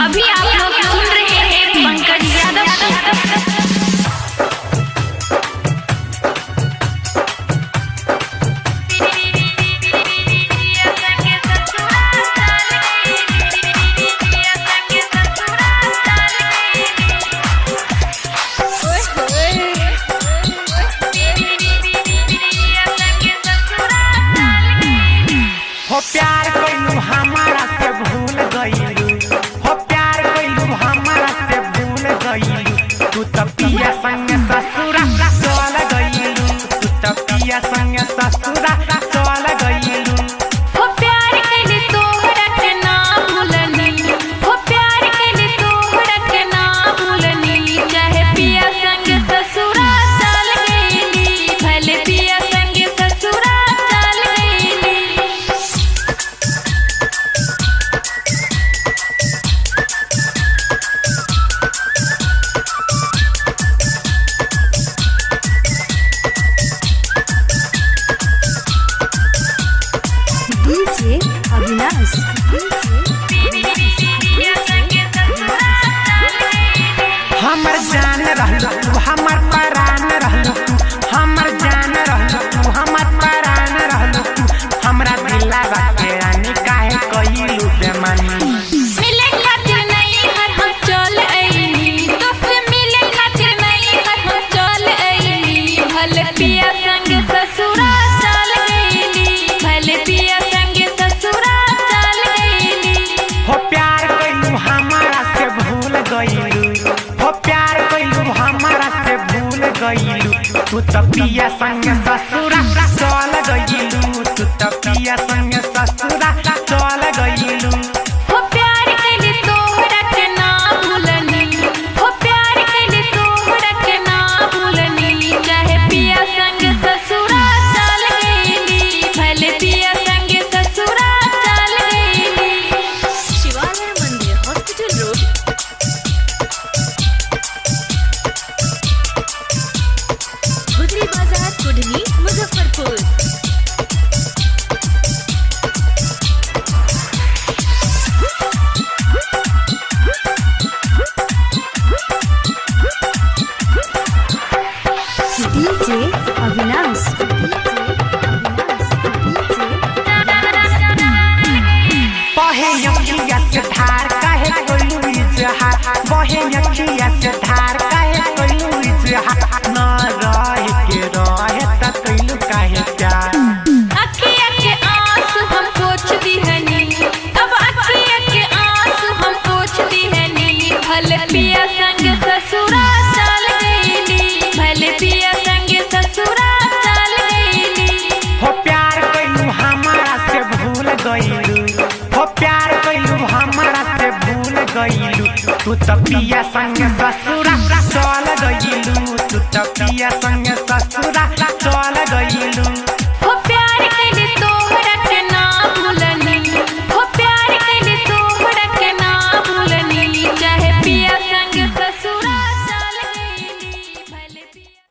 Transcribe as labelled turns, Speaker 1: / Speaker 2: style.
Speaker 1: अभी आप लोग सुन रहे हैं पंकज यादव को।
Speaker 2: हो प्यार कइलू हमारा से भूल गइलू, हो प्यार कइलू हमारा से भूल गइलू। तू त पिया संग ससुरा चल गइलू, तू त पिया संग ससुरा चल गइलू।
Speaker 1: हो प्यार कइले तोहरा के ना भूलनी, हो प्यार कइले तोहरा के ना भूलनी। चाहे पिया संग ससुरा चल गइली, भले पिया संग ससुरा चल गइली।
Speaker 3: डीजे अविनाश
Speaker 2: हमर जान रहलू तू, हमर परान रहलू तू, हमर जान रहलू तू, हमर परान रहलू तू। हमरा दिलवा के रानी काहे कइलू बेमानी।
Speaker 1: मिले खातिर नहीं हर हम चल आईनी, तुझसे मिले खातिर नहीं हर हम चल आईनी। भले पिया संग ससुरा चल गइली, भले पिया संग ससुरा चल गइली।
Speaker 2: हो प्यार कइलू हमारा से भूल गइलू, हो प्यार कइलू हमारा से भूल गइलू। तू त पिया संग ससुरा चल गइलू, तू त पिया संग ससुरा चल गइलू।
Speaker 1: हो प्यार कइले तोहरा के ना भूलनी, हो प्यार कइले तोहरा के ना भूलनी। चाहे पिया संग ससुरा चल गइली, भले पिया संग ससुरा चल गइली।
Speaker 3: शिवालय मंदिर हॉस्पिटल रोड गुदरी बाजार कुढ़नी मुजफ्फरपुर। डीजे अविनाश
Speaker 2: बहे अखिया से धार काहे कइलू इजहार, बहे अखिया से धार काहे कइलू इजहार। न रहे के रहे त कइलू काहे प्यार।
Speaker 1: अखिया के आंसू हम पोंछ दिहनी, अब अखिया के आंसू हम पोंछ दिहनी। भले पिया संग ससुरा चल गइली, भले पिया संग ससुरा चल गइली।
Speaker 2: हो प्यार कइलू हमारा से भूल गइलू, हो प्यार कइलू हमारा से भूल गइलू। तू त पिया संग ससुरा चल गइलू, तू त पिया संग ससुरा चल गइलू।